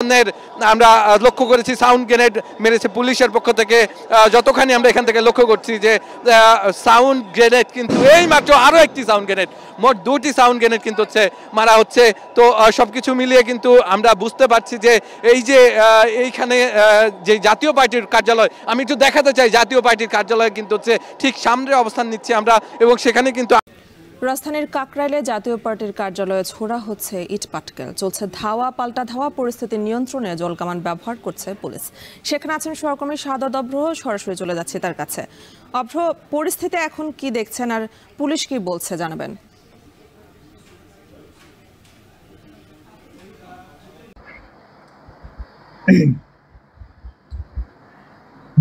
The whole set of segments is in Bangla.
আমরা লক্ষ্য করেছি সাউন্ড গ্রেনেড মেরেছে পুলিশের পক্ষ থেকে। যতখানি আমরা এখান থেকে লক্ষ্য করছি যে সাউন্ড গ্রেনেড কিন্তু এই মাত্র আরও একটি সাউন্ড গ্রেনেড, মোট দুটি সাউন্ড গ্রেনেড কিন্তু হচ্ছে মারা হচ্ছে। তো সব কিছু মিলিয়ে কিন্তু আমরা বুঝতে পারছি যে এই যে এইখানে যে জাতীয় পার্টির কার্যালয়, আমি একটু দেখাতে চাই, জাতীয় পার্টির কার্যালয় কিন্তু হচ্ছে ঠিক সামনে অবস্থান নিচ্ছি আমরা, এবং সেখানে কিন্তু রাজধানীর কাকরাইলে জাতীয় পার্টির কার্যালয়ে ছোড়া হচ্ছে ইট পাটকেল, চলছে ধাওয়া পাল্টা ধাওয়া, পরিস্থিতি নিয়ন্ত্রণে জলকামান ব্যবহার করছে পুলিশ। সেখানে আছেন সহকর্মী শাহাদাত অভ্র, সরাসরি চলে যাচ্ছে তার কাছে। অভ্র, পরিস্থিতি এখন কি দেখছেন আর পুলিশ কি বলছে জানাবেন।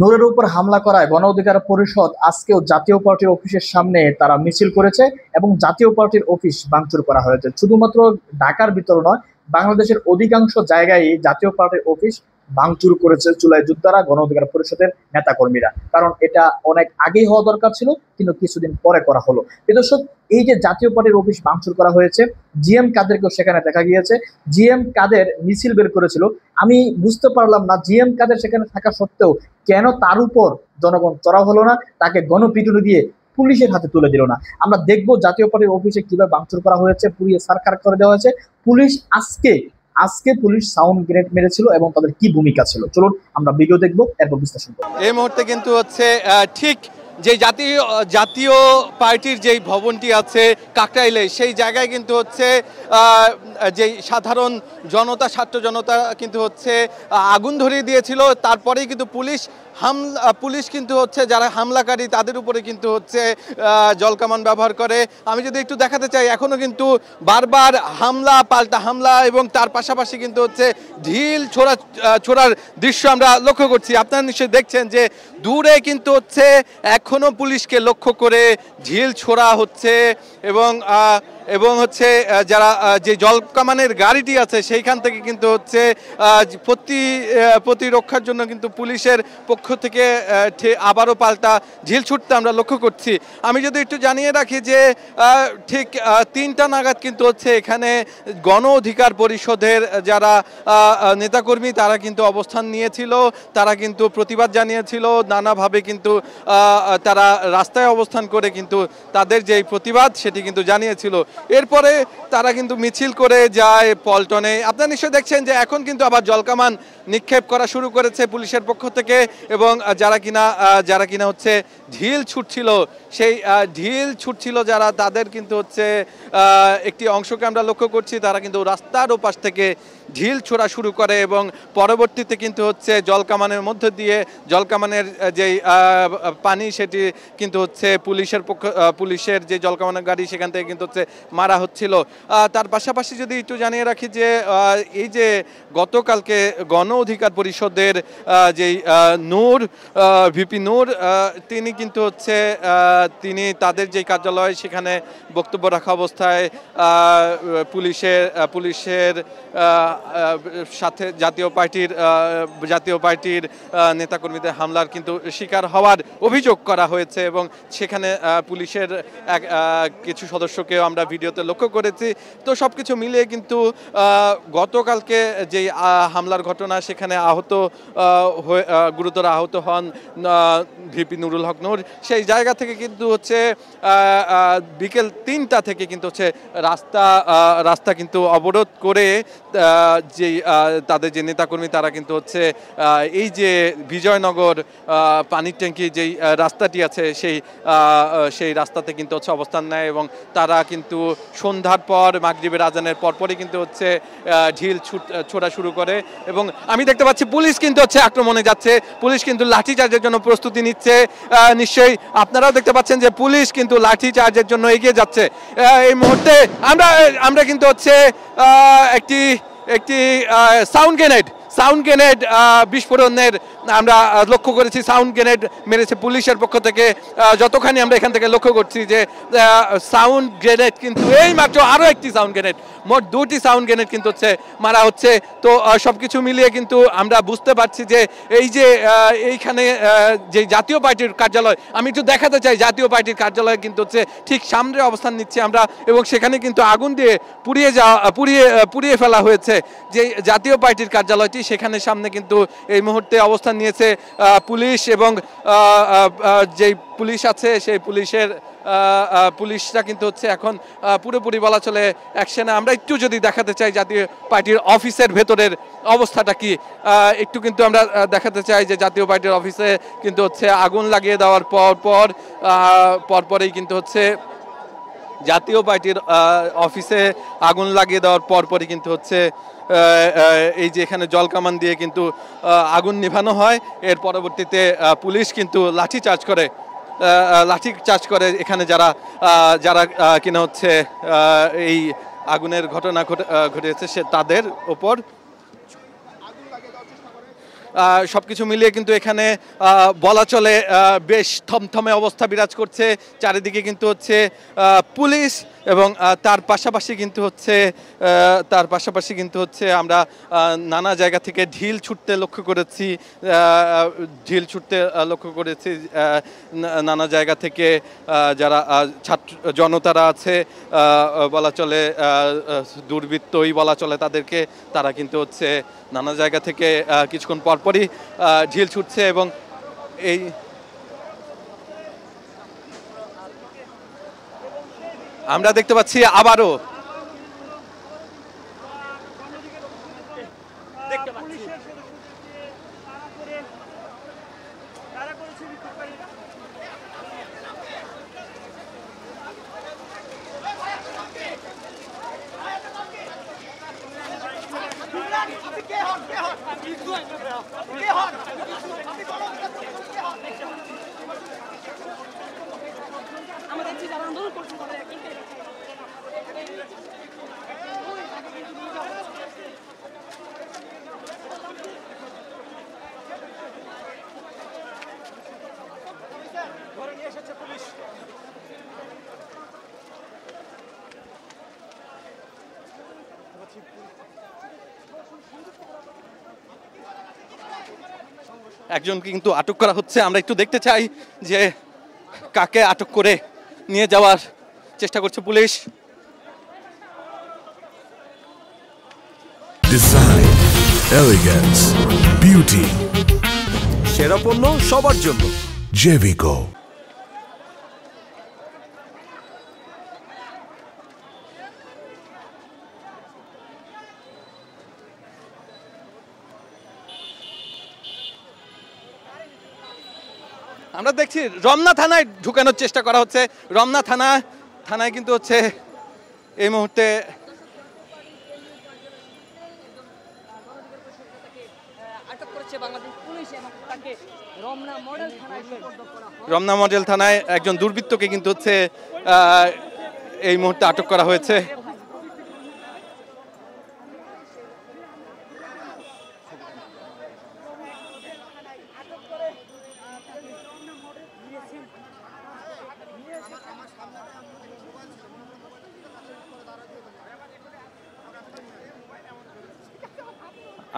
নূরের উপর হামলা করায় গণ অধিকার পরিষদ আজকেও জাতীয় পার্টির অফিসের সামনে তারা মিছিল করেছে এবং জাতীয় পার্টির অফিস ভাঙচুর করা হয়েছে। শুধুমাত্র ঢাকার ভিতর নয়, বাংলাদেশের অধিকাংশ জায়গায় জাতীয় পার্টির অফিস ভাঙচুর করেছে জুলাই যোদ্ধারা, গণ অধিকার পরিষদের নেতাকর্মীরা। কারণ এটা অনেক আগেই হওয়া দরকার ছিল, কিন্তু কিছুদিন পরে করা হলো। দর্শক, এই যে জাতীয় পার্টির অফিস ভাঙচুর করা হয়েছে, জিএম কাদেরকেও সেখানে দেখা গিয়েছে। জিএম কাদের মিছিল বের করেছিল, আমি বুঝতে পারলাম না জিএম কাদের সেখানে থাকা সত্ত্বেও কেন তার উপর জনগণ চড়াও হলো না, তাকে গণপিটুনি দিয়ে পুলিশের হাতে তুলে দিল না। আমরা দেখবো জাতীয় পার্টির অফিসে কিভাবে ভাঙচুর করা হয়েছে, পুড়িয়ে সারখার করে দেওয়া হয়েছে। পুলিশ আজকে পুলিশ সাউন্ড গ্রেনেড মেরেছিল এবং তাদের কি ভূমিকা ছিল, চলুন আমরা ভিডিও দেখবো, এরপর বিশ্লেষণ করবো। এই মুহূর্তে কিন্তু হচ্ছে ঠিক যে জাতীয় পার্টির যেই ভবনটি আছে কাকরাইলে, সেই জায়গায় কিন্তু হচ্ছে যেই সাধারণ জনতা, ছাত্র জনতা কিন্তু হচ্ছে আগুন ধরিয়ে দিয়েছিল। তারপরেই কিন্তু পুলিশ কিন্তু হচ্ছে যারা হামলাকারী তাদের উপরে কিন্তু হচ্ছে জলকামান ব্যবহার করে। আমি যদি একটু দেখাতে চাই, এখনও কিন্তু বারবার হামলা পাল্টা হামলা এবং তার পাশাপাশি কিন্তু হচ্ছে ঢিল ছোড়ার দৃশ্য আমরা লক্ষ্য করছি। আপনারা নিশ্চয়ই দেখছেন যে দূরে কিন্তু হচ্ছে এখনও পুলিশকে লক্ষ্য করে ঢিল ছোড়া হচ্ছে এবং হচ্ছে যারা যে জলকামানের গাড়িটি আছে সেইখান থেকে কিন্তু হচ্ছে প্রতিরক্ষার জন্য কিন্তু পুলিশের পক্ষ থেকে আবারও পাল্টা ঢিল ছুটতে আমরা লক্ষ্য করছি। আমি যদি একটু জানিয়ে রাখি যে ঠিক 3টা নাগাদ কিন্তু হচ্ছে এখানে গণ অধিকার পরিষদের যারা নেতাকর্মী তারা কিন্তু অবস্থান নিয়েছিল, তারা কিন্তু প্রতিবাদ জানিয়েছিল, নানাভাবে কিন্তু তারা রাস্তায় অবস্থান করে কিন্তু তাদের যে প্রতিবাদ সেটি কিন্তু জানিয়েছিল। এরপরে তারা কিন্তু মিছিল করে যায় পল্টনে। আপনারা নিশ্চয়ই দেখছেন যে এখন কিন্তু আবার জলকামান নিক্ষেপ করা শুরু করেছে পুলিশের পক্ষ থেকে, এবং যারা কিনা হচ্ছে ঢিল ছুটছিল, সেই ঢিল ছুটছিল যারা, তাদের কিন্তু হচ্ছে একটি অংশকে আমরা লক্ষ্য করছি, তারা কিন্তু রাস্তার ওপাশ থেকে ঢিল ছোড়া শুরু করে এবং পরবর্তীতে কিন্তু হচ্ছে জলকামানের মধ্যে দিয়ে জলকামানের যেই পানি সেটি কিন্তু হচ্ছে পুলিশের যে জলকামানের গাড়ি সেখান থেকে কিন্তু হচ্ছে মারা হচ্ছিল। তার পাশাপাশি যদি একটু জানিয়ে রাখি যে এই যে গতকালকে গণ অধিকার পরিষদের যেই ভিপি নূর তিনি কিন্তু হচ্ছে তিনি তাদের যে কার্যালয় সেখানে বক্তব্য রাখা অবস্থায় পুলিশের সাথে জাতীয় পার্টির নেতাকর্মীদের হামলার কিন্তু শিকার হওয়ার অভিযোগ করা হয়েছে, এবং সেখানে পুলিশের কিছু সদস্যকেও আমরা ভিডিওতে লক্ষ্য করেছি। তো সবকিছু মিলিয়ে কিন্তু গতকালকে যে হামলার ঘটনা, সেখানে গুরুতর আহত হন ভিপি নুরুল হক নূর। সেই জায়গা থেকে কিন্তু হচ্ছে বিকেল 3টা থেকে কিন্তু হচ্ছে রাস্তা কিন্তু অবরোধ করে যে তাদের যে নেতাকর্মী তারা কিন্তু হচ্ছে এই যে বিজয়নগর পানির ট্যাঙ্কি যেই রাস্তাটি আছে সেই রাস্তাতে কিন্তু হচ্ছে অবস্থান নেয়, এবং তারা কিন্তু সন্ধ্যার পর মাগরিবের আজানের পরপরই কিন্তু হচ্ছে ঢিল ছোড়া শুরু করে। এবং আমি দেখতে পাচ্ছি পুলিশ কিন্তু হচ্ছে আক্রমণে যাচ্ছে, পুলিশ কিন্তু লাঠিচার্জের জন্য প্রস্তুতি নিচ্ছে। নিশ্চয়ই আপনারাও দেখতে পাচ্ছেন যে পুলিশ কিন্তু লাঠিচার্জের জন্য এগিয়ে যাচ্ছে। এই মুহূর্তে আমরা কিন্তু হচ্ছে একটি সাউন্ড গ্রেনেড বিস্ফোরণের আমরা লক্ষ্য করেছি। সাউন্ড গ্রেনেড মেরেছে পুলিশের পক্ষ থেকে। যতখানি আমরা এখান থেকে লক্ষ্য করছি যে সাউন্ড গ্রেনেড কিন্তু এই মাত্র আরও একটি সাউন্ড গ্রেনেড, মোট 2টি সাউন্ড গ্রেনেড কিন্তু হচ্ছে মারা হচ্ছে। তো সবকিছু মিলিয়ে কিন্তু আমরা বুঝতে পারছি যে এই যে এইখানে যে জাতীয় পার্টির কার্যালয়, আমি একটু দেখাতে চাই, জাতীয় পার্টির কার্যালয় কিন্তু হচ্ছে ঠিক সামনে অবস্থান নিচ্ছি আমরা, এবং সেখানে কিন্তু আগুন দিয়ে পুড়িয়ে ফেলা হয়েছে যে জাতীয় পার্টির কার্যালয়টি, সেখানে সামনে কিন্তু এই মুহূর্তে অবস্থান নিয়েছে পুলিশ, এবং যেই পুলিশ আছে সেই পুলিশরা কিন্তু হচ্ছে এখন পুরোপুরি বলা চলে অ্যাকশনে। আমরা একটু যদি দেখাতে চাই জাতীয় পার্টির অফিসের ভেতরের অবস্থাটা কি, একটু কিন্তু আমরা দেখাতে চাই যে জাতীয় পার্টির অফিসে কিন্তু হচ্ছে আগুন লাগিয়ে দেওয়ার পরপরই কিন্তু হচ্ছে জাতীয় পার্টির অফিসে আগুন লাগিয়ে দেওয়ার পরপরই কিন্তু হচ্ছে এই যে এখানে জলকামান দিয়ে কিন্তু আগুন নিভানো হয়। এর পরবর্তীতে পুলিশ কিন্তু লাঠিচার্জ করে এখানে যারা কিনা হচ্ছে এই আগুনের ঘটনা ঘটেছে তাদের ওপর। সবকিছু মিলিয়ে কিন্তু এখানে বলা চলে বেশ থমথমে অবস্থা বিরাজ করছে। চারিদিকে কিন্তু হচ্ছে পুলিশ, এবং তার পাশাপাশি কিন্তু হচ্ছে আমরা নানা জায়গা থেকে ঢিল ছুটতে লক্ষ্য করেছি নানা জায়গা থেকে যারা ছাত্র জনতারা আছে, বলা চলে দুর্বৃত্তই বলা চলে তাদেরকে, তারা কিন্তু হচ্ছে নানা জায়গা থেকে কিছুক্ষণ পরপরই ঢিল ছুটছে। এবং এই আমরা দেখতে পাচ্ছি আবারও একজনকে কিন্তু আটক করা হচ্ছে। আমরা একটু দেখতে চাই যে কাকে আটক করে নিয়ে যাওয়ার চেষ্টা করছে পুলিশ। ডিজাইন, এলিগেন্স, বিউটি, সেরা পণ্য সবার জন্য জেভিকো। আমরা দেখছি রমনা থানায় ঢুকানোর চেষ্টা করা হচ্ছে। রমনা থানায় কিন্তু হচ্ছে এই মুহূর্তে রমনা মডেল থানায় একজন দুর্বৃত্তকে কিন্তু হচ্ছে এই মুহূর্তে আটক করা হয়েছে।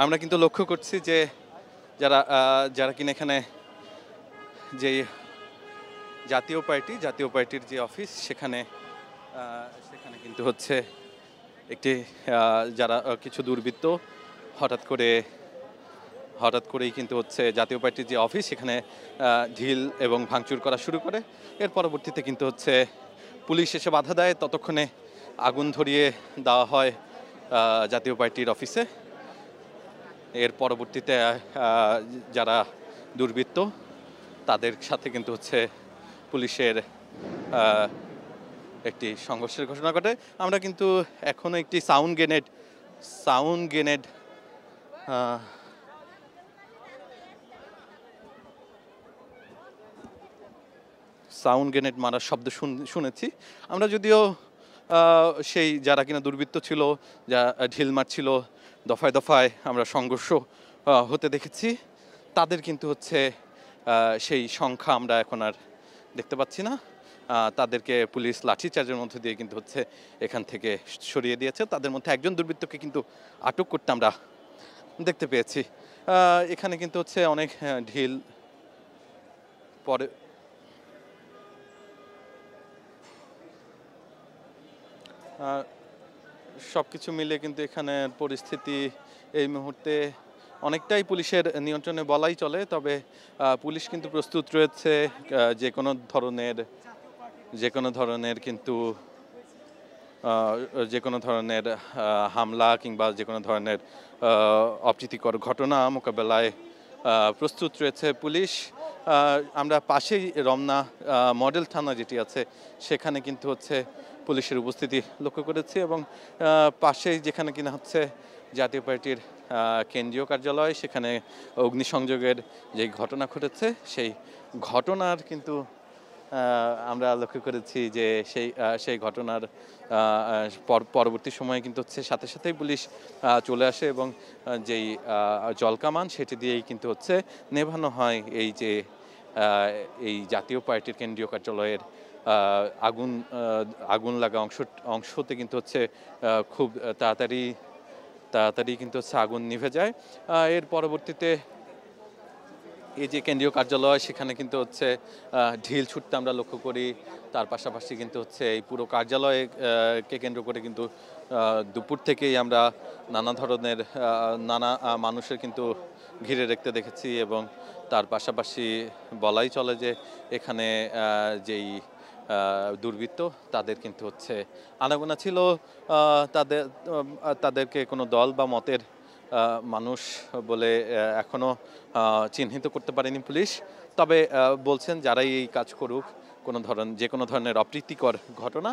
আমরা কিন্তু লক্ষ্য করছি যে যারা কিনা এখানে যে জাতীয় পার্টির যে অফিস, সেখানে কিন্তু হচ্ছে একটি যারা কিছু দুর্বৃত্ত হঠাৎ করেই কিন্তু হচ্ছে জাতীয় পার্টির যে অফিস সেখানে ঢিল এবং ভাঙচুর করা শুরু করে। এর পরবর্তীতে কিন্তু হচ্ছে পুলিশ এসে বাধা দেয়, ততক্ষণে আগুন ধরিয়ে দেওয়া হয় জাতীয় পার্টির অফিসে। এর পরবর্তীতে যারা দুর্বৃত্ত তাদের সাথে কিন্তু হচ্ছে পুলিশের একটি সংঘর্ষের ঘটনা ঘটে। আমরা কিন্তু এখনো একটি সাউন্ড গ্রেনেড মারার শব্দ শুনেছি আমরা, যদিও সেই যারা কিনা দুর্বৃত্ত ছিল, যা ঢিল মারছিল, দফায় দফায় আমরা সংঘর্ষ হতে দেখেছি, তাদের কিন্তু হচ্ছে সেই সংখ্যা আমরা এখন আর দেখতে পাচ্ছি না। তাদেরকে পুলিশ লাঠিচার্জের মধ্যে দিয়ে কিন্তু হচ্ছে এখান থেকে সরিয়ে দিয়েছে। তাদের মধ্যে একজন দুর্বৃত্তকে কিন্তু আটক করতে আমরা দেখতে পেয়েছি। এখানে কিন্তু হচ্ছে অনেক ঢিল পরে সব কিছু মিলে কিন্তু এখানে পরিস্থিতি এই মুহূর্তে অনেকটাই পুলিশের নিয়ন্ত্রণে বলাই চলে। তবে পুলিশ কিন্তু প্রস্তুত রয়েছে যে কোনো ধরনের কিন্তু যে কোনো ধরনের হামলা কিংবা যে কোনো ধরনের অপ্রীতিকর ঘটনা মোকাবেলায় প্রস্তুত রয়েছে পুলিশ। আমরা পাশেই রমনা মডেল থানা যেটি আছে সেখানে কিন্তু হচ্ছে পুলিশের উপস্থিতি লক্ষ্য করেছি এবং পাশেই যেখানে কিনা হচ্ছে জাতীয় পার্টির কেন্দ্রীয় কার্যালয় সেখানে অগ্নিসংযোগের যে ঘটনা ঘটেছে সেই ঘটনার কিন্তু আমরা লক্ষ্য করেছি যে সেই ঘটনার পরবর্তী সময়ে কিন্তু হচ্ছে সাথে সাথেই পুলিশ চলে আসে এবং যেই জলকামান সেটি দিয়েই কিন্তু হচ্ছে নেভানো হয় এই জাতীয় পার্টির কেন্দ্রীয় কার্যালয়ের আগুন লাগা অংশতে কিন্তু হচ্ছে খুব তাড়াতাড়ি কিন্তু হচ্ছে আগুন নিভে যায়। এর পরবর্তীতে এই যে কেন্দ্রীয় কার্যালয় সেখানে কিন্তু হচ্ছে ঢিল ছুটতে আমরা লক্ষ্য করি। তার পাশাপাশি কিন্তু হচ্ছে এই পুরো কার্যালয়কে কেন্দ্র করে কিন্তু দুপুর থেকেই আমরা নানা মানুষের কিন্তু ঘিরে রাখতে দেখেছি এবং তার পাশাপাশি বলাই চলে যে এখানে যেই দুর্বৃত্ত তাদের কিন্তু হচ্ছে আনাগোনা ছিল। তাদেরকে কোনো দল বা মতের মানুষ বলে এখনো চিহ্নিত করতে পারেনি পুলিশ। তবে বলছেন যারাই এই কাজ করুক যে কোনো ধরনের অপ্রীতিকর ঘটনা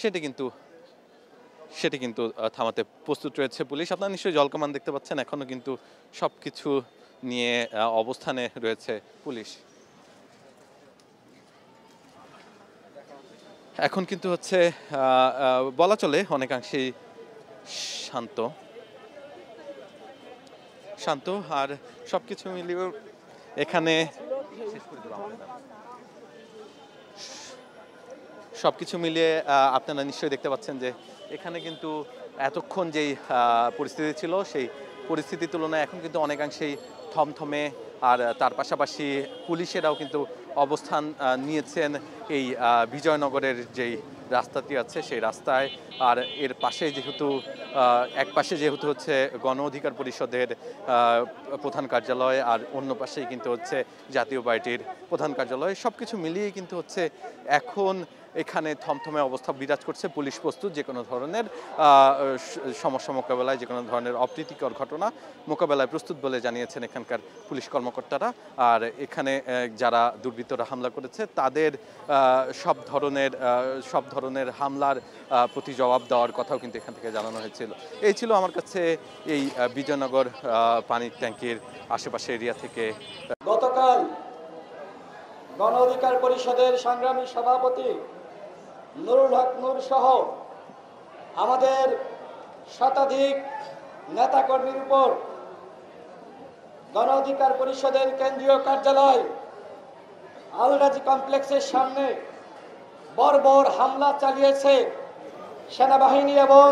সেটি কিন্তু থামাতে প্রস্তুত রয়েছে পুলিশ। আপনারা নিশ্চয়ই জলকামান দেখতে পাচ্ছেন, এখনো কিন্তু সব কিছু নিয়ে অবস্থানে রয়েছে পুলিশ। এখন কিন্তু হচ্ছে বলা চলে অনেকাংশেই শান্ত আর সবকিছু মিলিয়ে এখানে সবকিছু মিলিয়ে আপনারা নিশ্চয়ই দেখতে পাচ্ছেন যে এখানে কিন্তু এতক্ষণ যেই পরিস্থিতি ছিল সেই পরিস্থিতির তুলনায় এখন কিন্তু অনেকাংশেই থমথমে। আর তার পাশাপাশি পুলিশেরাও কিন্তু অবস্থান নিয়েছেন এই বিজয়নগরের যেই রাস্তাটি আছে সেই রাস্তায়। আর এর পাশে যেহেতু হচ্ছে গণ অধিকার পরিষদের প্রধান কার্যালয় আর অন্য পাশেই কিন্তু হচ্ছে জাতীয় পার্টির প্রধান কার্যালয়। সব কিছু মিলিয়ে কিন্তু হচ্ছে এখন এখানে থমথমে অবস্থা বিরাজ করছে। পুলিশ প্রস্তুত যে কোনো ধরনের সমস্যা মোকাবেলায়, যে কোনো ধরনের অপ্রীতিকর ঘটনা মোকাবেলায় প্রস্তুত বলে জানিয়েছেন এখানকার পুলিশ কর্মকর্তারা। আর এখানে যারা দুর্বৃত্তরা হামলা করেছে তাদের সব ধরনের হামলার প্রতি জবাব দেওয়ার কথাও কিন্তু এখান থেকে জানানো হয়েছিল। এই ছিল আমার কাছে এই বিজয়নগর পানির ট্যাঙ্কির আশেপাশে এরিয়া থেকে। গতকাল গণ অধিকার পরিষদের সংগ্রামী সভাপতি নুরুল হক নূর সহ আমাদের শতাধিক নেতাকর্মীর উপর গণ অধিকার পরিষদের কেন্দ্রীয় কার্যালয় আলরাজি কমপ্লেক্সের সামনে বর্বর হামলা চালিয়েছে সেনাবাহিনী এবং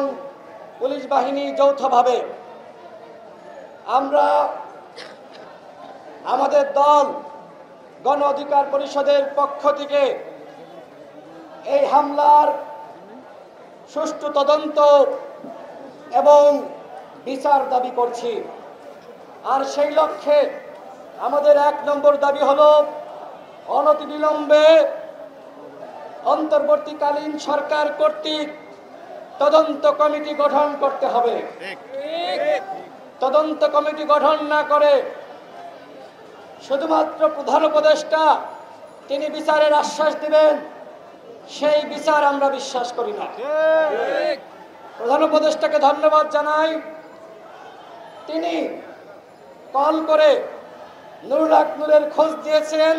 পুলিশ বাহিনী যৌথভাবে। আমরা আমাদের দল গণ অধিকার পরিষদের পক্ষ থেকে এই হামলার সুষ্ঠু তদন্ত এবং বিচার দাবি করছি। আর সেই লক্ষ্যে আমাদের 1 নম্বর দাবি হলো অনতিবিলম্বে অন্তর্বর্তীকালীন সরকার কর্তৃক তদন্ত কমিটি গঠন করতে হবে। তদন্ত কমিটি গঠন না করে শুধুমাত্র প্রধান উপদেষ্টা তিনি বিচারের আশ্বাস দিবেন, সেই বিচার আমরা বিশ্বাস করি না। প্রধান উপদেষ্টাকে ধন্যবাদ জানাই, তিনি কল করে নুরুল হক নূরের খোঁজ দিয়েছেন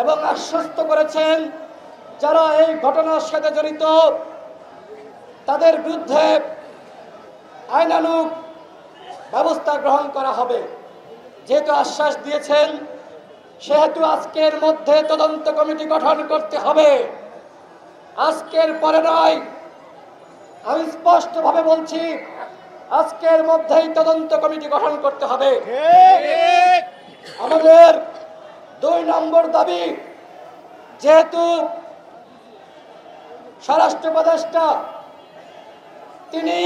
এবং আশ্বস্ত করেছেন যারা এই ঘটনার সাথে জড়িত তাদের বিরুদ্ধে আইনানুগ ব্যবস্থা গ্রহণ করা হবে। যেহেতু আশ্বাস দিয়েছেন সেহেতু আজকের মধ্যে তদন্ত কমিটি গঠন করতে হবে আজকের পরে নয়, আমি স্পষ্টভাবে বলছি, আজকের মধ্যেই তদন্ত কমিটি গঠন করতে হবে। আমাদের 2 নম্বর দাবি, যেহেতু স্বরাষ্ট্র উপদেষ্টা তিনি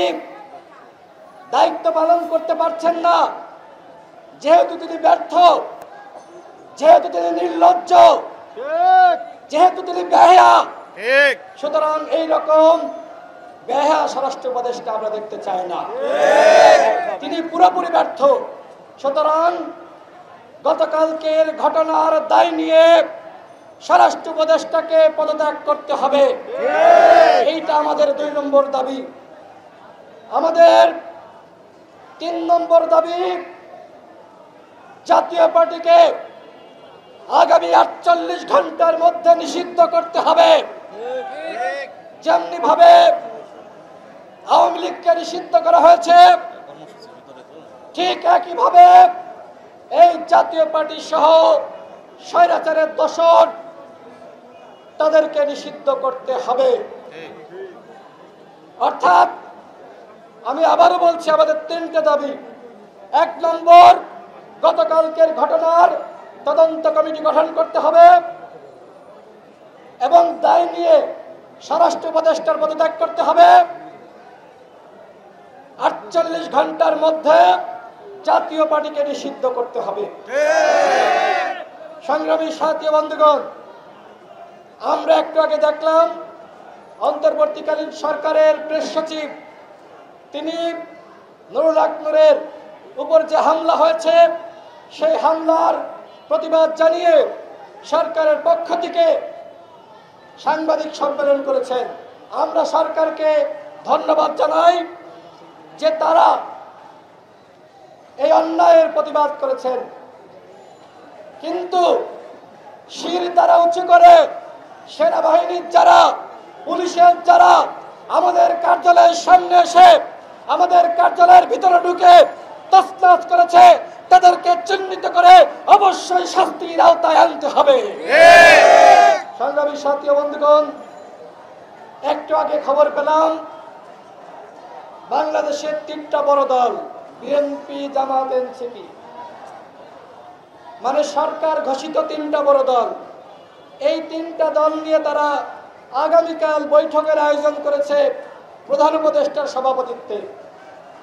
দায়িত্ব পালন করতে পারছেন না, যেহেতু তিনি ব্যর্থ, যেহেতু তিনি নির্লজ্জ, যেহেতু তিনি বেহায়া, সুতরাং এইরকম বেহায়া স্বরাষ্ট্র উপদেষ্টা আমরা দেখতে চাই না। তিনি পুরোপুরি ব্যর্থ। সুতরাং গতকালকের ঘটনার দায় নিয়ে স্বরাষ্ট্র উপদেষ্টাকে পদত্যাগ করতে হবে, এইটা আমাদের 2 নম্বর দাবি। আমাদের 3 নম্বর দাবি, জাতীয় পার্টিকে আগামী 48 ঘন্টার মধ্যে নিষিদ্ধ করতে হবে। যেমনি ভাবে আওয়ামী লীগকে নিষিদ্ধ করা হয়েছে, ঠিক একইভাবে এই জাতীয় পার্টি সহ স্বৈরাচারের দোসর তাদেরকে নিষিদ্ধ করতে হবে। অর্থাৎ আমি আবারও বলছি, আমাদের 3টে দাবি। 1 নম্বর, গতকালকের ঘটনার তদন্ত কমিটি গঠন করতে হবে এবং দায় নিয়ে স্বরাষ্ট্র উপদেষ্টার পদত্যাগ করতে হবে। 48 ঘন্টার মধ্যে জাতীয় পার্টিকে নিষিদ্ধ করতে হবে। সংগ্রামী সাথী বন্ধুগণ, আমরা একটু আগে দেখলাম অন্তর্বর্তীকালীন সরকারের প্রেস সচিব, তিনি নুরুল হক নূরের উপর যে হামলা হয়েছে, সেই হামলার প্রতিবাদ জানিয়ে সরকারের পক্ষ থেকে সাংবাদিক সম্মেলন করেছেন। আমরা সরকারকে ধন্যবাদ জানাই যে তারা এই অন্যায়ের প্রতিবাদ করেছেন, কিন্তু শির দ্বারা উঁচু করে সেনাবাহিনীর যারা, পুলিশের যারা আমাদের কার্যালয়ের সামনে এসে আমাদের কার্যালয়ের ভিতরে ঢুকে তছনছ করেছে, তাদেরকে চিহ্নিত করে অবশ্যই শাস্তির আওতায় আনতে হবে। সংগ্রামী সাথী বন্ধুগণ, একটু আগে খবর পেলাম বাংলাদেশের 3টা বড় দল, বিএনপি, জামাত, এনসিপি, মানে সরকার ঘোষিত 3টা বড় দল, এই 3টা দল নিয়ে তারা আগামীকাল বৈঠকের আয়োজন করেছে প্রধান উপদেষ্টার সভাপতিত্বে।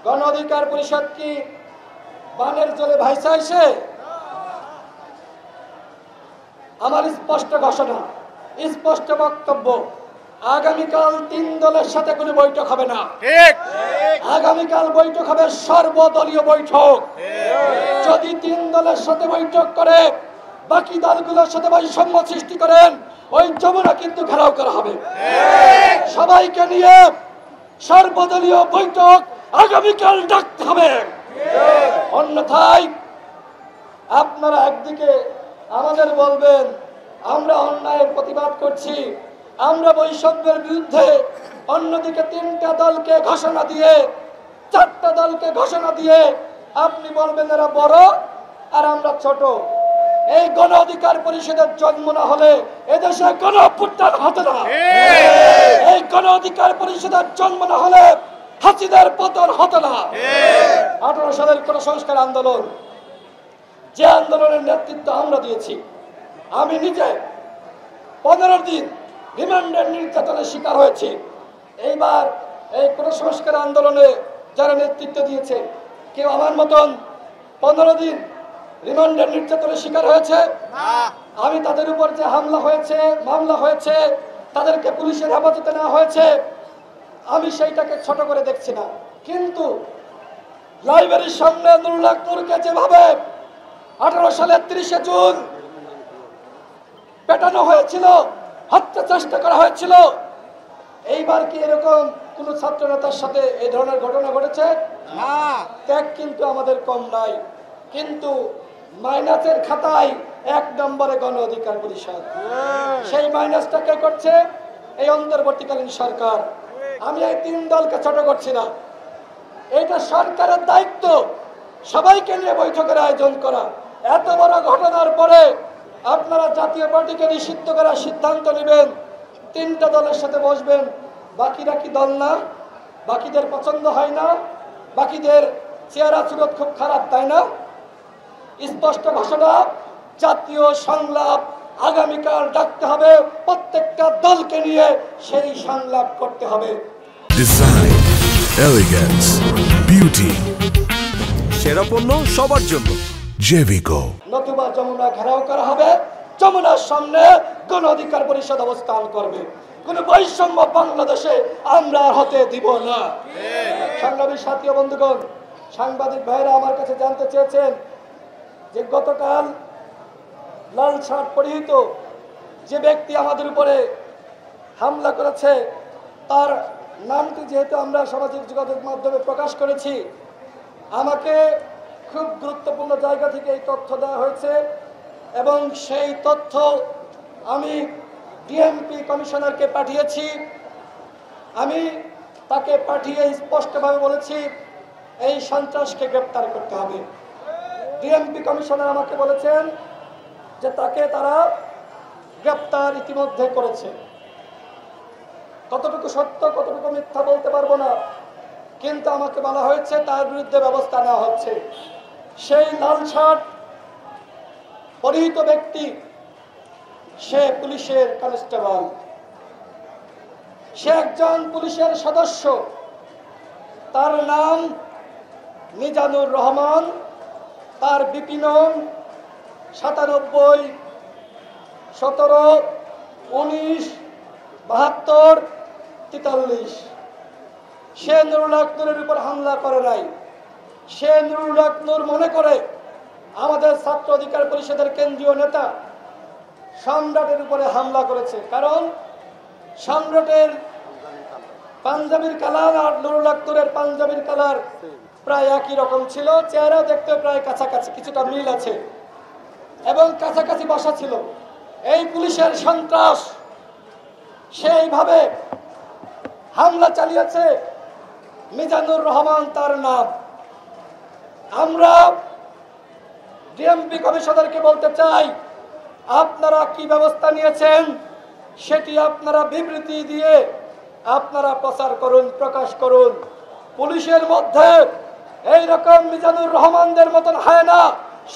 গণ অধিকার পরিষদ কি বানের জলে ভাইসাইছে? আমার স্পষ্ট ঘোষণা, স্পষ্ট বক্তব্য, আগামীকাল 3 দলের সাথে কোনো বৈঠক হবে না। আগামীকাল বৈঠক হবে সর্বদলীয় বৈঠক। যদি 3 দলের সাথে বৈঠক করে বাকি দলগুলোর সাথে বৈষম্য সৃষ্টি করেন, ওই যমুনা কিন্তু ঘেরাও করা হবে। সবাইকে নিয়ে সর্বদলীয় বৈঠক আগামীকাল ডাকতে হবে। অন্যথায় আপনারা একদিকে আমাদের বলবেন আমরা অন্যায়ের প্রতিবাদ করছি, আমরা বৈষম্যের বিরুদ্ধে, অন্যদিকে 3টা দলকে ঘোষণা দিয়ে, 4টা দলকে ঘোষণা দিয়ে আপনি বলবেন এরা বড় আর আমরা ছোট। এই গণ অধিকার পরিষদের জন্ম না হলে এদেশে গণ অভ্যুত্থান হতো না। এই গণ অধিকার পরিষদের জন্ম না হলে হাসিনার পতন হতো না। 18 সালের কোন সংস্কার আন্দোলন, যে আন্দোলনের নেতৃত্ব আমরা দিয়েছি, আমি নিজে 15 দিন রিমান্ডের নির্যাতনের শিকার হয়েছি। এইবার এই কোন সংস্কার আন্দোলনে যারা নেতৃত্ব দিয়েছে, কেউ আমার মতন 15 দিন রিমান্ডের নির্যাতনের শিকার হয়েছে? আমি তাদের উপর যে হামলা হয়েছে, মামলা হয়েছে, তাদেরকে পুলিশের হেফাজতে নেওয়া হয়েছে, আমি সেইটাকে ছোট করে দেখছি না। কিন্তু লাইব্রেরির সামনে নুরুল হক নূরকে যেভাবে 18 সালের 30 জুন পেটানো হয়েছিল, হত্যা চেষ্টা করা হয়েছিল, এইবার কি এরকম কোন ছাত্র নেতার সাথে এই ধরনের ঘটনা ঘটেছে? না। ত্যাগ কিন্তু আমাদের কম নাই, কিন্তু মাইনাসের খাতায় 1 নম্বরে গণ অধিকার পরিষদ। সেই মাইনাসটা কে করছে? এই অন্তর্বর্তীকালীন সরকার। আমি এই 3 দলকে ছোট করছি না, এটা সরকারের দায়িত্ব সবাইকে নিয়ে বৈঠকের আয়োজন করা। এত বড় ঘটনার পরে আপনারা জাতীয় পার্টিকে নিষিদ্ধ করার সিদ্ধান্ত নেবেন, তিনটা দলের সাথে বসবেন, বাকিরা কি দল না? বাকিদের পছন্দ হয় না? বাকিদের চেহারা সুরত খুব খারাপ, তাই না? স্পষ্ট ঘোষণা, জাতীয় সংলাপ আগামীকাল ডাকতে হবে, প্রত্যেকটা দলকে নিয়ে সেই সংলাপ করতে হবে। Design, elegance, beauty. সেরা পণ্য সবার জন্য Jevico. নতুবা যমুনা ঘেরাও করা হবে, যমুনার সামনে গণ অধিকার পরিষদ অবস্থান করবে। কোন বৈষম্য বাংলাদেশে আমরা হতে দিব না। সংগ্রামী সাথী ও বন্ধুগণ, সাংবাদিক ভাইরা আমার কাছে জানতে চেয়েছেন যে গতকাল লাল শার্ট পরিহিত যে ব্যক্তি আমাদের উপরে হামলা করেছে তার নামটি যেহেতু আমরা সামাজিক যোগাযোগ মাধ্যমে প্রকাশ করেছি, আমাকে খুব গুরুত্বপূর্ণ জায়গা থেকে এই তথ্য দেওয়া হয়েছে এবং সেই তথ্য আমি ডিএমপি কমিশনারকে পাঠিয়েছি। আমি তাকে পাঠিয়ে স্পষ্টভাবে বলেছি এই সন্ত্রাসকে গ্রেপ্তার করতে হবে। ডিএমপি কমিশনার আমাকে বলেছেন যে তাকে তারা গ্রেপ্তার ইতিমধ্যে করেছে। কতটুকু সত্য কতটুকু মিথ্যা বলতে পারবো না, কিন্তু আমাকে বলা হয়েছে তার বিরুদ্ধে ব্যবস্থা নেওয়া হচ্ছে। সেই লাল শার্ট পরিহিত ব্যক্তি সে পুলিশের কনস্টেবল, সে একজন পুলিশের সদস্য। তার নাম মিজানুর রহমান, তার বিপি নং 97 17 19 72 43। সে নুরুল হক নূরের উপর হামলা করে নাই। সে নুরুল হক নূর মনে করে আমাদের ছাত্র অধিকার পরিষদের কেন্দ্রীয় নেতা সম্রাটের উপরে হামলা করেছে, কারণ সম্রাটের পাঞ্জাবির কালার আর নুরুল হক নূরের পাঞ্জাবির কালার প্রায় একই রকম ছিল, চেহারা দেখতে প্রায় কাছাকাছি, কিছুটা মিল আছে এবং কাছাকাছি বসা ছিল। এই পুলিশের সন্ত্রাস সেইভাবে হামলা চালিয়েছে। মিজানুর রহমান তার নাম। আমরা ডিএমপি কমিশনারকে বলতে চাই, আপনারা কি ব্যবস্থা নিয়েছেন সেটি আপনারা বিবৃতি দিয়ে আপনারা প্রচার করুন, প্রকাশ করুন। পুলিশের মধ্যে এই রকম মিজানুর রহমানদের মতন হয় না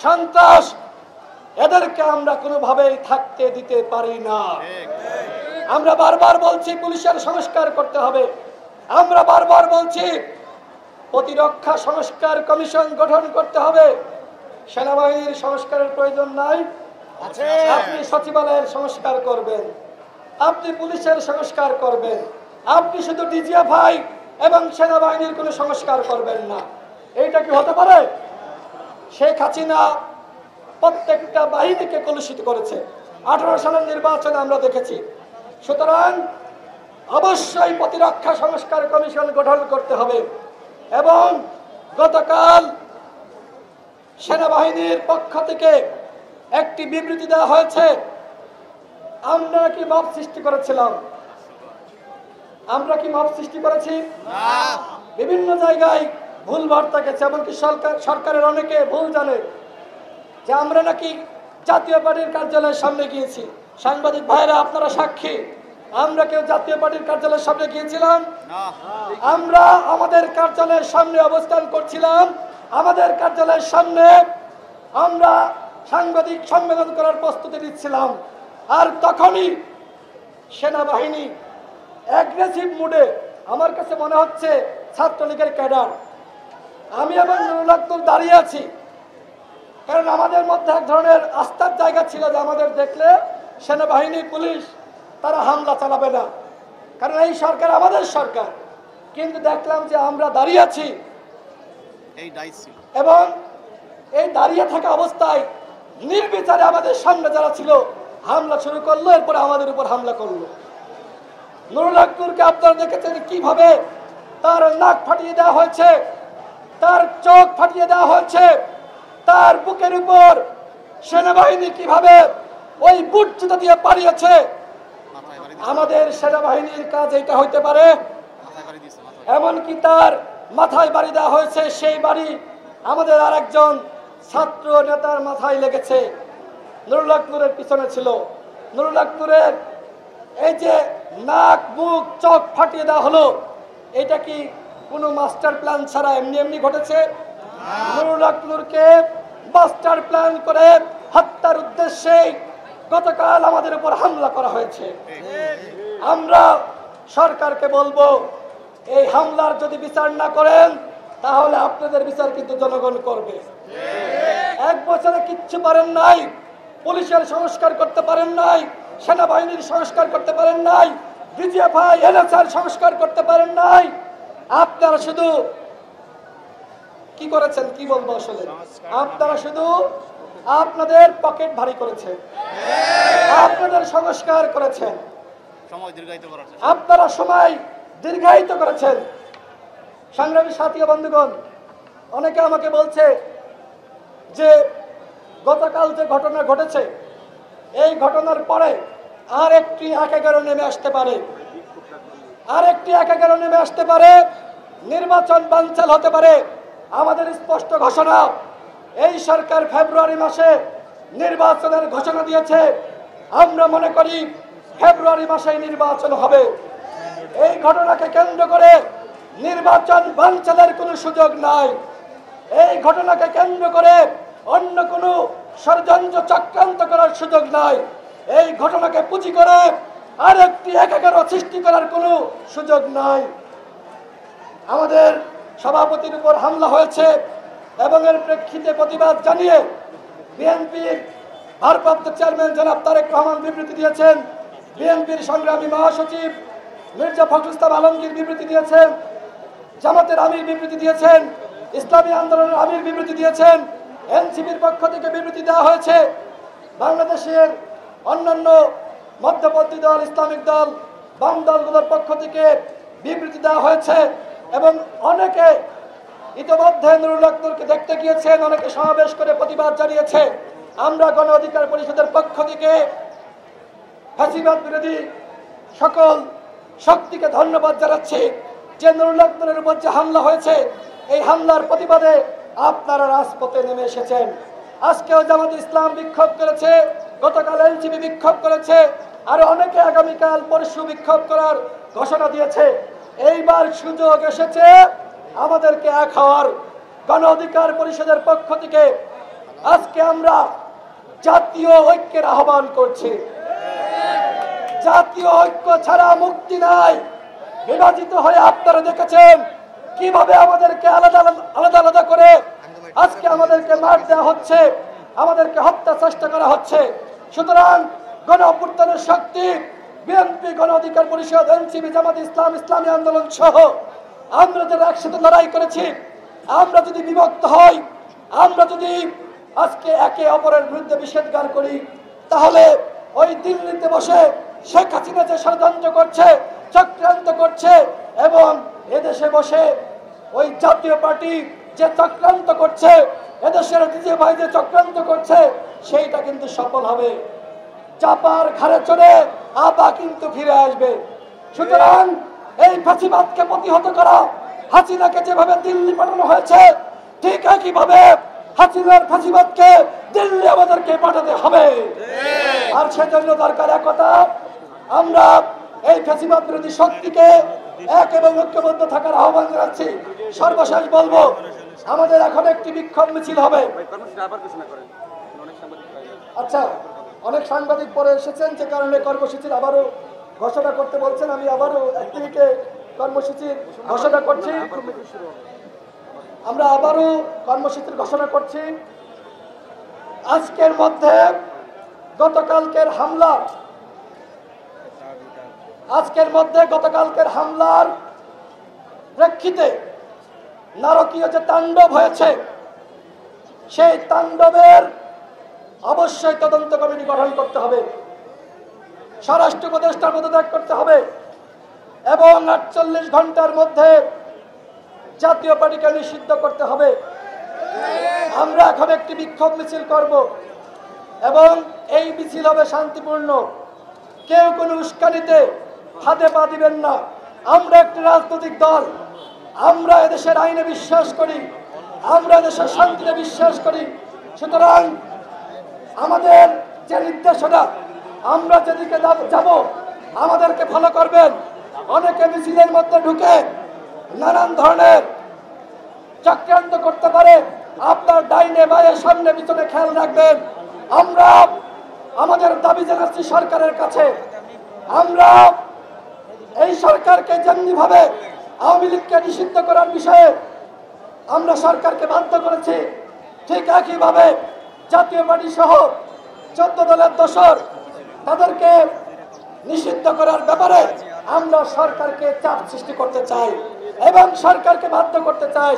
সন্ত্রাস, এদেরকে আমরা কোনোভাবেই থাকতে দিতে পারি না। আমরা বারবার বলছি পুলিশের সংস্কার করতে হবে। আমরা বারবার বলছি প্রতিরক্ষা সংস্কার কমিশন গঠন করতে হবে। সেনাবাহিনীর সংস্কারের প্রয়োজন নাই, আপনি সচিবালয়ের সংস্কার করবেন, আপনি পুলিশের সংস্কার করবেন, আপনি শুধু ডিজিএফআই এবং সেনাবাহিনীর কোনো সংস্কার করবেন না। এইটা কি হতে পারে? শেখ হাসিনা প্রত্যেকটা বাহিনীকে কলুষিত করেছে। 18 সালের নির্বাচনে আমরা দেখেছি। সুতরাং অবশ্যই প্রতিরক্ষা সংস্কার কমিশন গঠন করতে হবে। এবং গতকাল সেনাবাহিনীর পক্ষ থেকে একটি বিবৃতি দেওয়া হয়েছে, আমরা কি মব সৃষ্টি করেছিলাম? আমরা কি মব সৃষ্টি করেছি? বিভিন্ন জায়গায় ভুল বার্তা গেছে, এমনকি সরকারের অনেকে ভুল জানে যে আমরা নাকি জাতীয় পার্টির কার্যালয়ের সামনে গিয়েছি। সাংবাদিক ভাইরা আপনারা সাক্ষী, আমরা কেউ জাতীয় পার্টির কার্যালয়ের সামনে গিয়েছিলাম? আমরা আমাদের কার্যালয়ের সামনে অবস্থান করছিলাম। আমাদের কার্যালয়ের সামনে আমরা সাংবাদিক সম্মেলন করার প্রস্তুতি নিচ্ছিলাম। আর তখনই সেনাবাহিনী অ্যাগ্রেসিভ মুডে, আমার কাছে মনে হচ্ছে ছাত্রলীগের ক্যাডার, আমি এবং নুরুল হক নূর দাঁড়িয়ে আছি, কারণ আমাদের মধ্যে এক ধরনের আস্থার জায়গা ছিল যে আমাদের দেখলে সেনাবাহিনী পুলিশ তারা হামলা চালাবে না, কারণ এই সরকার আমাদের সরকার। কিন্তু দেখলাম যে আমরা দাঁড়িয়ে আছি এবং এই দাঁড়িয়ে থাকা অবস্থায় নির্বিচারে আমাদের সামনে যারা ছিল হামলা শুরু করলো, এরপরে আমাদের উপর হামলা করলো। নুরুল হক নূরকে আপনারা দেখেছেন কিভাবে তার নাক ফাটিয়ে দেওয়া হয়েছে, তার চোখ ফাটিয়ে দেওয়া হয়েছে, তার বুকের উপর সেনাবাহিনী কিভাবে ওই বুট জুতা দিয়ে পালিয়েছে। আমাদের সেনাবাহিনীর কাজ এটা হইতে পারে? এমনকি তার মাথায় বাড়ি দেওয়া হয়েছে, সেই বাড়ি আমাদের আরেকজন ছাত্র নেতার মাথায় লেগেছে, নুরুল হক নূরের পিছনে ছিল। নুরুল হক নূরের এই যে নাক মুখ চোখ ফাটিয়ে দেওয়া হলো, এটা কি কোনো মাস্টার প্ল্যান ছাড়া এমনি এমনি ঘটেছে? নুরুল হক নূরকে মাস্টার প্ল্যান করে হত্যার উদ্দেশ্যে গতকাল আমাদের উপর হামলা করা হয়েছে। আমরা সরকারকে বলবো, এই হামলার যদি বিচার না করেন তাহলে আপনাদের বিচার কিন্তু জনগণ করবে। 1 বছরে কিচ্ছু পারেন নাই, পুলিশের সংস্কার করতে পারেন নাই, সেনাবাহিনীর সংস্কার করতে পারেন নাই, ডিজিএফআই এনএসআর সংস্কার করতে পারেন নাই। আপনারা শুধু কি করেছেন, কি বলবো আসলে, আপনারা শুধু আপনাদের পকেট ভারী করেছেন, আপনাদের সংস্কার করেছেন, আপনারা সময় দীর্ঘায়িত করেছেন। সংগ্রামী সাথী ও বন্ধুগণ, অনেকে আমাকে বলছে যে গতকাল যে ঘটনা ঘটেছে এই ঘটনার পরে আর একটি 1/11 নেমে আসতে পারে, আর একটি 1/11 নেমে আসতে পারে, নির্বাচন বানচাল হতে পারে। আমাদের স্পষ্ট ঘোষণা, এই সরকার ফেব্রুয়ারি মাসে নির্বাচনের ঘোষণা দিয়েছে। আমরা মনে করি ফেব্রুয়ারি মাসেই নির্বাচন হবে। এই ঘটনাকে কেন্দ্র করে নির্বাচন বানচালের কোনো সুযোগ নাই। এই ঘটনাকে কেন্দ্র করে অন্য কোনো ষড়যন্ত্র চক্রান্ত করার সুযোগ নাই। এই ঘটনাকে পুঁজি করে আরেকটি 1/11 সৃষ্টি করার কোনো সুযোগ নাই। আমাদের সভাপতির উপর হামলা হয়েছে এবং এর প্রেক্ষিতে প্রতিবাদ জানিয়ে বিএনপির ভারপ্রাপ্ত চেয়ারম্যান জনাব তারেক রহমান বিবৃতি দিয়েছেন, বিএনপির সংগ্রামী মহাসচিব মির্জা ফখরুল ইসলাম আলমগীর বিবৃতি দিয়েছেন, জামাতের আমির বিবৃতি দিয়েছেন, ইসলামী আন্দোলনের আমির বিবৃতি দিয়েছেন, এনসিপির পক্ষ থেকে বিবৃতি দেওয়া হয়েছে, বাংলাদেশের অন্যান্য মধ্যপন্থী দল, ইসলামিক দল, বাম দলগুলোর পক্ষ থেকে বিবৃতি দেওয়া হয়েছে এবং অনেকে ইতিমধ্যে নুরুল হক নূরকে দেখতে গিয়েছেন, অনেকে সমাবেশ করে প্রতিবাদ জানিয়েছে। আমরা গণ অধিকার পরিষদের পক্ষ থেকে ফ্যাসিবাদ বিরোধী সকল শক্তিকে ধন্যবাদ জানাচ্ছি যে নুরুল হক নূরের উপর যে হামলা হয়েছে এই হামলার প্রতিবাদে আপনারা রাজপথে নেমে এসেছেন। আজকেও জামাত ইসলাম বিক্ষোভ করেছে, গতকাল এনসিপি বিক্ষোভ করেছে, আর অনেকে আগামীকাল পরশু বিক্ষোভ করার ঘোষণা দিয়েছে। এইবার সুযোগ এসেছে আমাদেরকে এক হওয়ার। গণ অধিকার পরিষদের পক্ষ থেকে আজকে আমরা জাতীয় ঐক্যের আহ্বান করছি। জাতীয় ঐক্য ছাড়া মুক্তি নাই। বিভাজিত হয়ে আপনারা দেখেছেন কিভাবে আমাদেরকে আলাদা আলাদা করে আজকে আমাদেরকে মার দেওয়া হচ্ছে, আমাদেরকে হত্যা চেষ্টা করা হচ্ছে। সুতরাং গণ অভ্যুত্থানের শক্তি বিএনপি, গণ অধিকার পরিষদ, এনসিপি, জামাত ইসলাম, ইসলামী আন্দোলন সহ আমরা যারা একসাথে লড়াই করেছি, আমরা যদি বিভক্ত হই, আমরা যদি আজকে একে অপরের বিরুদ্ধে নিষেধাজ্ঞা করি, তাহলে ওই দিল্লিতে বসে শেখ হাসিনা যে ষড়যন্ত্র করছে, চক্রান্ত করছে, এবং এদেশে বসে ওই জাতীয় পার্টি যে চক্রান্ত করছে, এদেশের ডিজিএফআই যে চক্রান্ত করছে, সেইটা কিন্তু সফল হবে। চাপার ঘাড়ে চড়ে আপা কিন্তু ফিরে আসবে। সুতরাং এই ফাঁসিবাদকে প্রতিহত করা, হাসিনাকে যেভাবে দিল্লি পাঠানো হয়েছে ঠিক একইভাবে হাসিনার ফাঁসিবাদকে দিল্লি আমাদেরকে পাঠাতে হবে। আর সেজন্য দরকার একতা। আমরা এই ফাঁসিবাদ বিরোধী শক্তিকে এক এবং ঐক্যবদ্ধ থাকার আহ্বান জানাচ্ছি। সর্বশেষ বলবো, আমাদের এখন একটি বিক্ষোভ মিছিল হবে। আচ্ছা, অনেক সাংবাদিক পরে এসেছেন, যে কারণে কর্মসূচির আবারও ঘোষণা করতে বলছেন। আমি আবারও 1 মিনিটে কর্মসূচির ঘোষণা করছি। আমরা আবারও কর্মসূচির ঘোষণা করছি। আজকের মধ্যে গতকালকের হামলার প্রেক্ষিতে নারকীয় যে তাণ্ডব হয়েছে, সেই তাণ্ডবের অবশ্যই তদন্ত কমিটি গঠন করতে হবে, স্বরাষ্ট্র উপদেষ্টার পদত্যাগ করতে হবে এবং 48 ঘন্টার মধ্যে জাতীয় পার্টিকে নিষিদ্ধ করতে হবে। আমরা এখন একটি বিক্ষোভ মিছিল করব এবং এই মিছিল হবে শান্তিপূর্ণ। কেউ কোনো উস্কানিতে হাতে পা দিবেন না। আমরা একটি রাজনৈতিক দল, আমরা এদেশের আইনে বিশ্বাস করি, আমরা এদেশের শান্তিতে বিশ্বাস করি। সুতরাং আমাদের যে নির্দেশনা, আমরা যেদিকে যাব আমাদেরকে ফলো করবেন। অনেকে মিছিলের মধ্যে ঢুকে নানান ধরনের চক্রান্ত করতে পারে, আপনার ডাইনে বায়ে সামনে পিছনে খেয়াল রাখবেন। আমরা আমাদের দাবি জানাচ্ছি সরকারের কাছে, আমরা এই সরকারকে যেমনি ভাবে আওয়ামী লীগকে নিষিদ্ধ করার বিষয়ে আমরা সরকারকে বাধ্য করেছি, ঠিক একইভাবে জাতীয় পার্টি সহ 14 দলের দোসর তাদেরকে নিষিদ্ধ করার ব্যাপারে আমরা সরকারকে চাপ সৃষ্টি করতে চাই এবং সরকারকে বাধ্য করতে চাই।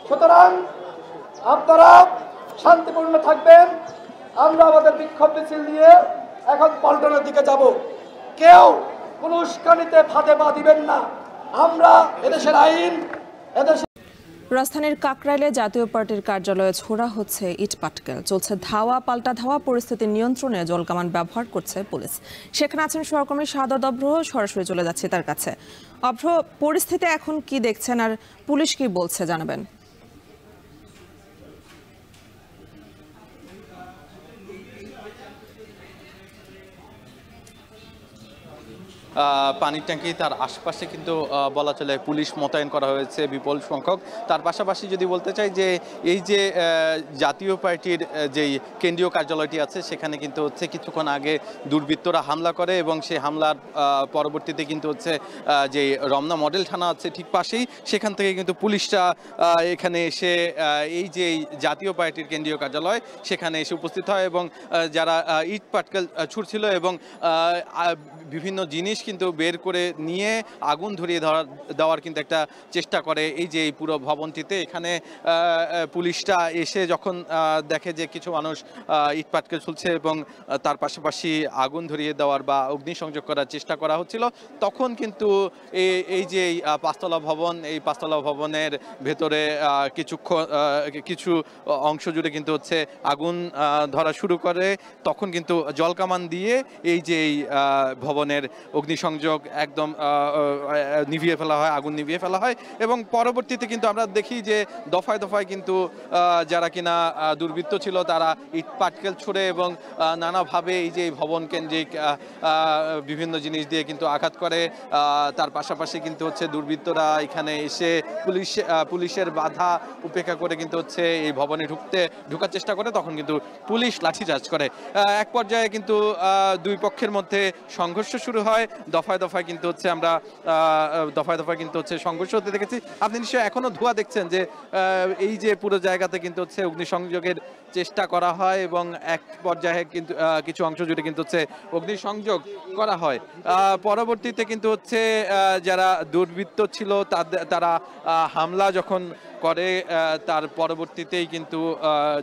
সুতরাং আপনারা শান্তিপূর্ণ থাকবেন। আমরা আমাদের বিক্ষোভ মিছিল নিয়ে এখন পল্টনের দিকে যাব। কেউ কোনো উস্কানিতে ফাঁদে পা দিবেন না। আমরা এদেশের আইন, এদেশের রাজধানীর কাকরাইলে জাতীয় পার্টির কার্যালয়ে ছোড়া হচ্ছে ইট পাটকেল। চলছে ধাওয়া পাল্টা ধাওয়া, পরিস্থিতি নিয়ন্ত্রণে জলকামান ব্যবহার করছে পুলিশ। সেখানে আছেন সহকর্মী শাহাদাত অভ্র, সরাসরি চলে যাচ্ছে তার কাছে। অভ্র, পরিস্থিতি এখন কি দেখছেন আর পুলিশ কি বলছে জানাবেন? পানির ট্যাঙ্কি তার আশপাশে কিন্তু বলা চলে পুলিশ মোতায়েন করা হয়েছে বিপুল সংখ্যক। তার পাশাপাশি যদি বলতে চাই যে এই যে জাতীয় পার্টির যেই কেন্দ্রীয় কার্যালয়টি আছে সেখানে কিন্তু হচ্ছে কিছুক্ষণ আগে দুর্বৃত্তরা হামলা করে এবং সেই হামলার পরবর্তীতে কিন্তু হচ্ছে যে রমনা মডেল থানা আছে ঠিক পাশেই, সেখান থেকে কিন্তু পুলিশরা এখানে এসে এই যে জাতীয় পার্টির কেন্দ্রীয় কার্যালয় সেখানে এসে উপস্থিত হয় এবং যারা ইট পাটকেল ছুটছিল এবং বিভিন্ন জিনিস কিন্তু বের করে নিয়ে আগুন ধরিয়ে দেওয়ার কিন্তু একটা চেষ্টা করে এই যে পুরো ভবনটিতে। এখানে পুলিশরা এসে যখন দেখে যে কিছু মানুষ ইট পাটকেল ছুলছে এবং তার পাশাপাশি আগুন ধরিয়ে দেওয়ার বা অগ্নিসংযোগ করার চেষ্টা করা হচ্ছিল, তখন কিন্তু এই যে পাঁচতলা ভবন, এই পাঁচতলা ভবনের ভেতরে কিছু অংশ জুড়ে কিন্তু হচ্ছে আগুন ধরা শুরু করে। তখন কিন্তু জলকামান দিয়ে এই যে ভবনের অগ্নিসংযোগ একদম নিভিয়ে ফেলা হয়, আগুন নিভিয়ে ফেলা হয় এবং পরবর্তীতে কিন্তু আমরা দেখি যে দফায় দফায় কিন্তু যারা কিনা দুর্বৃত্ত ছিল তারা ইট পাটকেল ছুড়ে এবং নানাভাবে এই যে ভবন কেন্দ্রিক বিভিন্ন জিনিস দিয়ে কিন্তু আঘাত করে। তার পাশাপাশি কিন্তু হচ্ছে দুর্বৃত্তরা এখানে এসে পুলিশের বাধা উপেক্ষা করে কিন্তু হচ্ছে এই ভবনে ঢোকার চেষ্টা করে, তখন কিন্তু পুলিশ লাঠিচার্জ করে। এক পর্যায়ে কিন্তু দুই পক্ষের মধ্যে সংঘর্ষ শুরু হয়। দফায় দফায় কিন্তু হচ্ছে সংঘর্ষ হতে দেখেছি। আপনি নিশ্চয়ই এখনো ধোঁয়া দেখছেন যে এই যে পুরো জায়গাতে কিন্তু হচ্ছে অগ্নিসংযোগের চেষ্টা করা হয় এবং এক পর্যায়ে কিন্তু কিছু অংশ জুড়ে কিন্তু হচ্ছে অগ্নিসংযোগ করা হয়। পরবর্তীতে কিন্তু হচ্ছে যারা দুর্বৃত্ত ছিল তারা হামলা যখন করে তার পরবর্তীতেই কিন্তু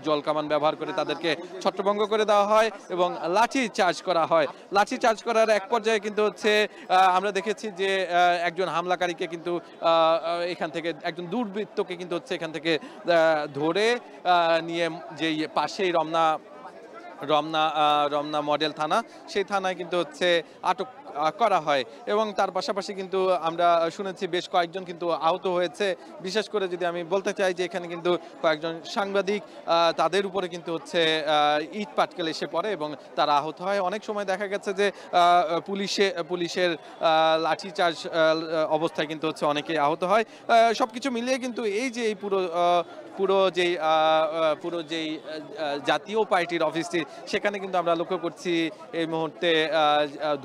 জলকামান ব্যবহার করে তাদেরকে ছত্রভঙ্গ করে দেওয়া হয় এবং লাঠি চার্জ করা হয়। লাঠি চার্জ করার এক পর্যায়ে কিন্তু হচ্ছে আমরা দেখেছি যে একজন হামলাকারীকে কিন্তু এখান থেকে একজন দুর্বৃত্তকে কিন্তু হচ্ছে এখান থেকে ধরে নিয়ে যেই পাশেই রমনা মডেল থানা, সেই থানায় কিন্তু হচ্ছে আটক করা হয় এবং তার পাশাপাশি কিন্তু আমরা শুনেছি বেশ কয়েকজন কিন্তু আহত হয়েছে। বিশেষ করে যদি আমি বলতে চাই যে এখানে কিন্তু কয়েকজন সাংবাদিক, তাদের উপরে কিন্তু হচ্ছে ইট পাটকেল এসে পড়ে এবং তারা আহত হয়। অনেক সময় দেখা গেছে যে পুলিশের লাঠিচার্জ অবস্থায় কিন্তু হচ্ছে অনেকে আহত হয়। সবকিছু মিলিয়ে কিন্তু এই যে এই পুরো যেই জাতীয় পার্টির অফিসটি, সেখানে কিন্তু আমরা লক্ষ্য করছি এই মুহূর্তে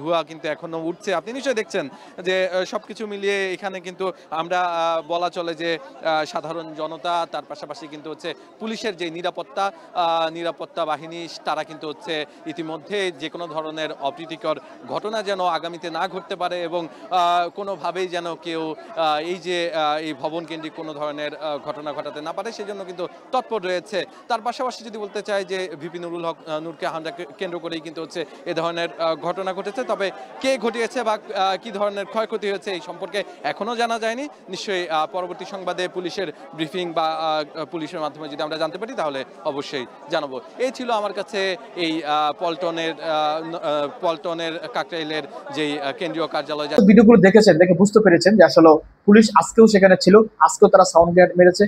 ধোঁয়া কিন্তু এখনো উঠছে। আপনি নিশ্চয়ই দেখছেন যে সবকিছু মিলিয়ে এখানে কিন্তু আমরা বলা চলে যে সাধারণ জনতা, তার পাশাপাশি কিন্তু হচ্ছে পুলিশের যে নিরাপত্তা বাহিনী, তারা কিন্তু হচ্ছে ইতিমধ্যে যে কোনো ধরনের অপ্রীতিকর ঘটনা যেন আগামীতে না ঘটতে পারে এবং কোনোভাবেই যেন কেউ এই ভবন কেন্দ্রিক কোনো ধরনের ঘটনা ঘটাতে না পারে, সেজন্য কিন্তু তৎপর রয়েছে। তার পাশাপাশি যদি বলতে চাই যে ভিপি নুরুল হক নূরকে হামলা কেন্দ্র করেই কিন্তু হচ্ছে এ ধরনের ঘটনা ঘটেছে। তবে কে ঘটিয়েছে বা কি ধরনের ক্ষয়ক্ষতি হয়েছে এই সম্পর্কে এখনো জানা যায়নি। নিশ্চয়ই পরবর্তী সংবাদে পুলিশের ব্রিফিং বা পুলিশের মাধ্যমে যদি আমরা জানতে পারি তাহলে অবশ্যই জানাবো। এই ছিল আমার কাছে এই পল্টনের কাকরাইলের যেই কেন্দ্রীয় কার্যালয়। ভিডিওগুলো দেখেছেন, দেখে বুঝতে পেরেছেন যে আসলে পুলিশ আজকেও সেখানে ছিল। আজকেও তারা সাউন্ড গ্রেনেড মেরেছে,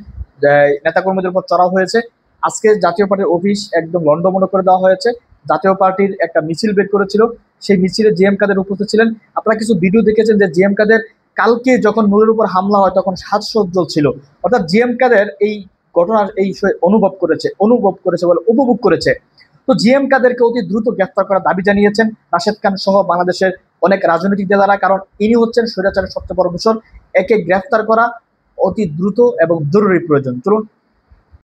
নেতাকর্মীদের উপর চড়াও হয়েছে। আজকে জাতীয় পার্টির অফিস একদম লন্ডমন্ড করে দেওয়া হয়েছে। জাতীয় পার্টির একটা মিছিল বের করেছিল, সেই মিছিলে জিএম কাদের উপস্থিত ছিলেন। আপনারা কিছু ভিডিও দেখেছেন যে জিএম কাদের কালকে যখন নূরের উপর হামলা হয় তখন সাজসজ্জল ছিল, অর্থাৎ জিএম কাদের এই ঘটনার এই বিষয়ে উপভোগ বলে উপভোগ করেছে। তো জিএম কাদেরকে অতি দ্রুত গ্রেফতার করার দাবি জানিয়েছেন রাশেদ খান সহ বাংলাদেশের অনেক রাজনৈতিক নেতারা, কারণ ইনি হচ্ছেন স্বৈরাচারের সবচেয়ে বড় দূষণ। একে গ্রেফতার করা অতি দ্রুত এবং জরুরি প্রয়োজন। চলুন